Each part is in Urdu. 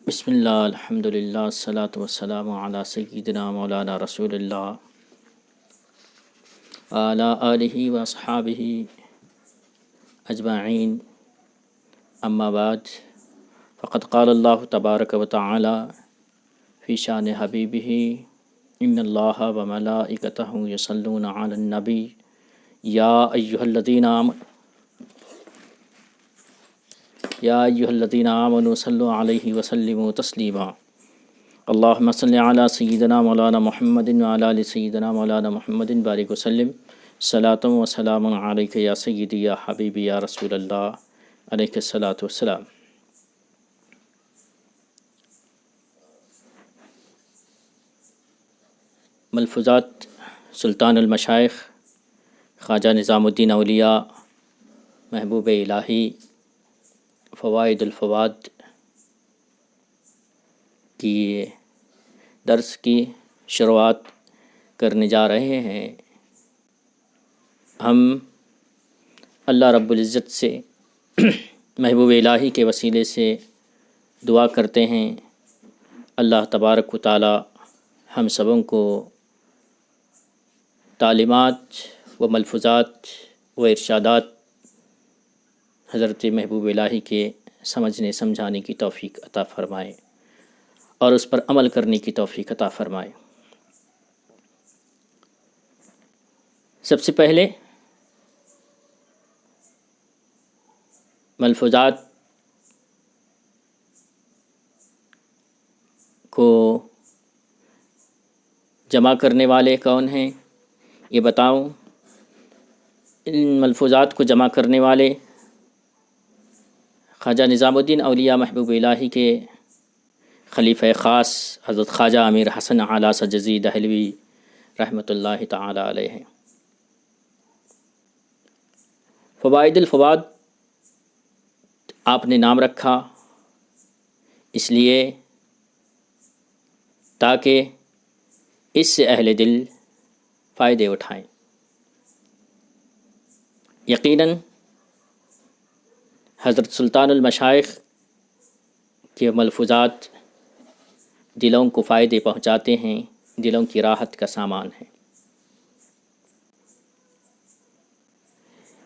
بسم اللہ الحمد للہ الصلاۃ والسلام علی سیدنا مولانا رسول اللہ وعلی آلہ واصحابہ اجمعین اما بعد فقد قال اللہ تبارک و تعالی فی شان حبیبہ ان اللہ وملائکتہ یصلون علی النبی یا ایھا الذین آمنوا صلوا علیہ وسلموا تسلیما اللہم صل علی سیدنا مولانا محمد وعلی آل سیدنا مولانا محمد بارک وسلم صلاۃ و سلام علیک یا سیدی یا حبیبی یا رسول اللہ علیہ الصلاۃ والسلام۔ ملفوظات سلطان المشائخ خواجہ نظام الدین اولیاء محبوب الہی فوائد الفواد کی درس کی شروعات کرنے جا رہے ہیں۔ ہم اللہ رب العزت سے محبوب الہی کے وسیلے سے دعا کرتے ہیں اللہ تبارک و تعالی ہم سبوں کو تعلیمات و ملفوظات و ارشادات حضرت محبوب الہی کے سمجھنے سمجھانے کی توفیق عطا فرمائے اور اس پر عمل کرنے کی توفیق عطا فرمائے۔ سب سے پہلے ملفوظات کو جمع کرنے والے کون ہیں یہ بتاؤں۔ ان ملفوظات کو جمع کرنے والے خواجہ نظام الدین اولیاء محبوب الہی کے خلیفہ خاص حضرت خواجہ امیر حسن اعلیٰ سجزی دہلوی رحمۃ اللہ تعالی علیہ ہیں۔ فوائد الفواد آپ نے نام رکھا اس لیے تاکہ اس سے اہل دل فائدے اٹھائیں۔ یقیناً حضرت سلطان المشائخ کے ملفوظات دلوں کو فائدے پہنچاتے ہیں، دلوں کی راحت کا سامان ہے۔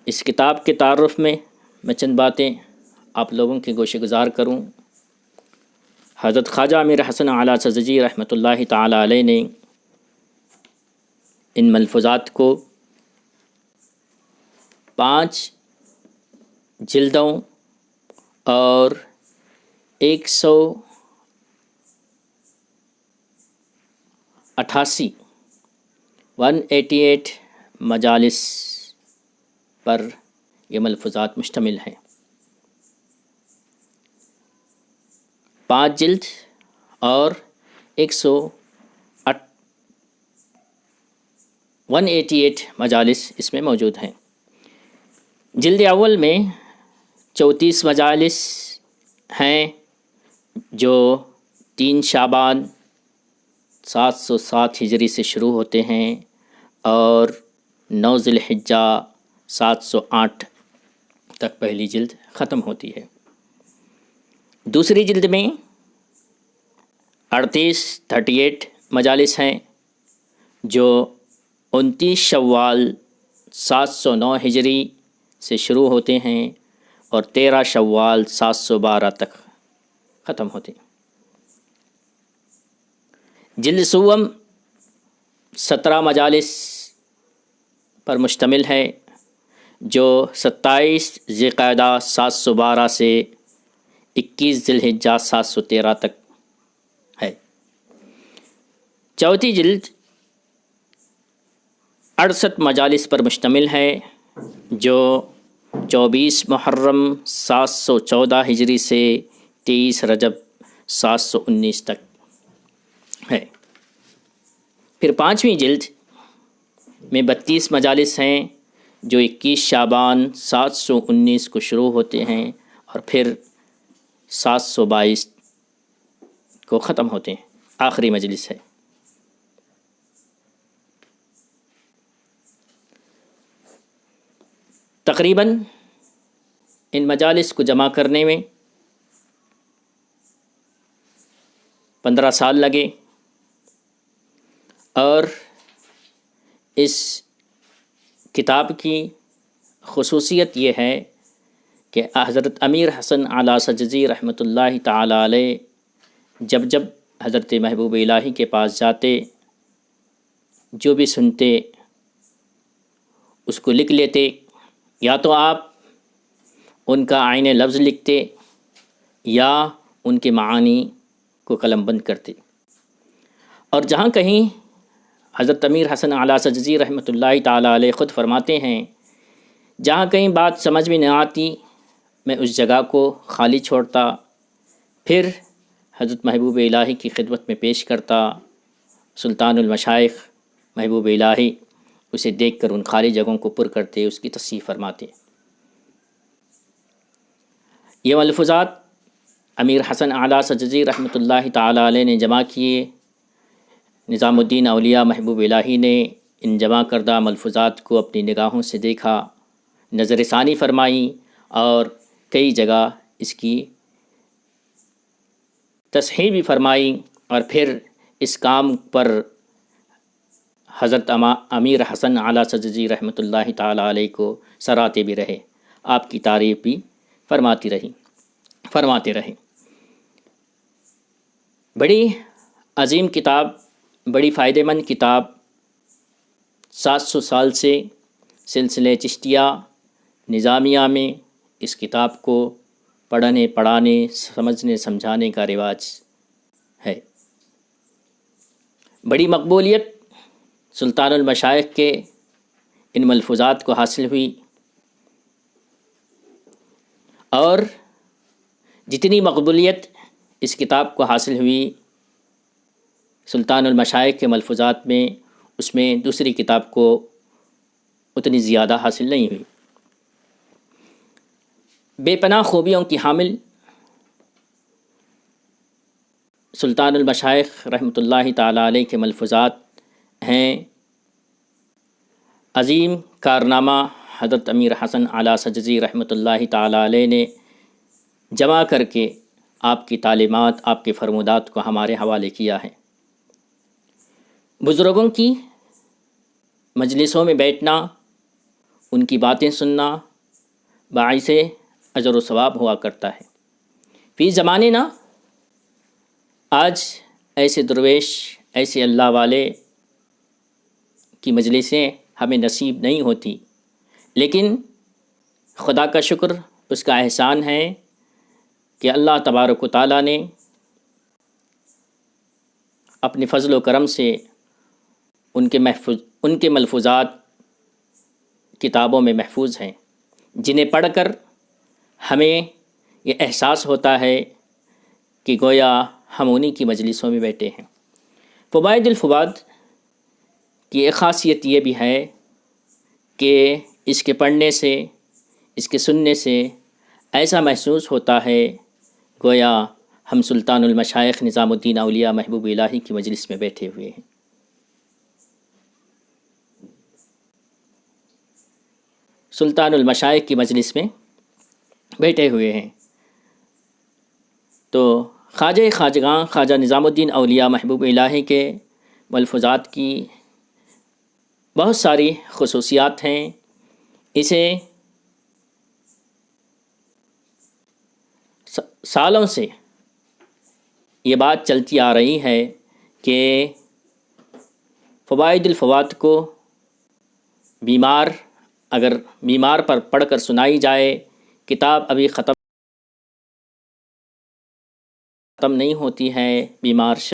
اس کتاب کے تعارف میں چند باتیں آپ لوگوں کے گوشِ گزار کروں۔ حضرت خواجہ امیر حسن اعلیٰ سجزی رحمۃ اللہ تعالی علیہ نے ان ملفوظات کو 5 جلدوں اور 188 مجالس پر یہ ملفوظات مشتمل ہیں۔ 5 جلد اور 188 مجالس اس میں موجود ہیں۔ جلد اول میں 34 مجالس ہیں جو 3 شعبان 707 ہجری سے شروع ہوتے ہیں اور 9 ذی الحجہ 708 تک پہلی جلد ختم ہوتی ہے۔ دوسری جلد میں 38 مجالس ہیں جو 29 شوال 709 ہجری سے شروع ہوتے ہیں اور 13 شوال 712 تک ختم ہوتے ہیں۔ جلد سوم 17 مجالس پر مشتمل ہے جو 27 ذی القعدہ 712 سے 21 ذی الحجہ 713 تک ہے۔ چوتھی جلد 68 مجالس پر مشتمل ہے جو 24 محرم 714 ہجری سے 23 رجب 719 تک ہے۔ پھر 5ویں جلد میں 32 مجالس ہیں جو 21 شعبان 719 کو شروع ہوتے ہیں اور پھر 722 کو ختم ہوتے ہیں، آخری مجلس ہے۔ تقریباً ان مجالس کو جمع کرنے میں 15 سال لگے، اور اس کتاب کی خصوصیت یہ ہے کہ حضرت امیر حسن اعلیٰ سجزی رحمۃ اللہ تعالی علیہ جب حضرت محبوب الہی کے پاس جاتے، جو بھی سنتے اس کو لکھ لیتے، یا تو آپ ان کا عین لفظ لکھتے یا ان کے معانی کو قلم بند کرتے۔ اور جہاں کہیں حضرت امیر حسن اعلیٰ سجزی رحمۃ اللہ تعالی علیہ خود فرماتے ہیں، جہاں کہیں بات سمجھ میں نہ آتی میں اس جگہ کو خالی چھوڑتا، پھر حضرت محبوب الہی کی خدمت میں پیش کرتا۔ سلطان المشائخ محبوب الہی اسے دیکھ کر ان خالی جگہوں کو پر کرتے، اس کی تصحیح فرماتے۔ یہ ملفوظات امیر حسن اعلیٰ سجزی رحمۃ اللہ تعالی علیہ نے جمع کیے۔ نظام الدین اولیاء محبوب الہی نے ان جمع کردہ ملفوظات کو اپنی نگاہوں سے دیکھا، نظر ثانی فرمائی، اور کئی جگہ اس کی تصحیح بھی فرمائی، اور پھر اس کام پر حضرت امیر حسن اعلیٰ سجزی رحمۃ اللہ تعالی علیہ کو سراہتے بھی رہے، آپ کی تعریف بھی فرماتے رہے۔ بڑی عظیم کتاب، بڑی فائدہ مند کتاب، 700 سال سے سلسلہ چشتیہ نظامیہ میں اس کتاب کو پڑھنے، پڑھانے، سمجھنے، سمجھانے کا رواج ہے۔ بڑی مقبولیت سلطان المشائخ کے ان ملفوظات کو حاصل ہوئی، اور جتنی مقبولیت اس کتاب کو حاصل ہوئی سلطان المشائخ کے ملفوظات میں، اس میں دوسری کتاب کو اتنی زیادہ حاصل نہیں ہوئی۔ بے پناہ خوبیوں کی حامل سلطان المشائخ رحمۃ اللہ تعالی علیہ کے ملفوظات ہیں۔ عظیم کارنامہ حضرت امیر حسن اعلیٰ سجزی رحمۃ اللہ تعالی علیہ نے جمع کر کے آپ کی تعلیمات، آپ کے فرمودات کو ہمارے حوالے کیا ہے۔ بزرگوں کی مجلسوں میں بیٹھنا، ان کی باتیں سننا باعث اجر و ثواب ہوا کرتا ہے۔ فی زمانے نا آج ایسے درویش، ایسے اللہ والے کی مجلسیں ہمیں نصیب نہیں ہوتی، لیکن خدا کا شکر، اس کا احسان ہے کہ اللہ تبارک و تعالیٰ نے اپنے فضل و کرم سے ان کے ملفوظات کتابوں میں محفوظ ہیں، جنہیں پڑھ کر ہمیں یہ احساس ہوتا ہے کہ گویا ہم انہی کی مجلسوں میں بیٹھے ہیں۔ فوائد الفوائد کی ایک خاصیت یہ بھی ہے کہ اس کے پڑھنے سے، اس کے سننے سے ایسا محسوس ہوتا ہے گویا ہم سلطان المشائخ نظام الدین اولیاء محبوب الہی کی مجلس میں بیٹھے ہوئے ہیں۔ سلطان المشائخ کی مجلس میں بیٹھے ہوئے ہیں۔ تو خواجہ خواجگاں خواجہ نظام الدین اولیاء محبوب الہی کے ملفوظات کی بہت ساری خصوصیات ہیں۔ اسے سالوں سے یہ بات چلتی آ رہی ہے کہ فوائد الفوائد کو اگر بیمار پر پڑھ کر سنائی جائے، کتاب ابھی ختم نہیں ہوتی ہے، بیمار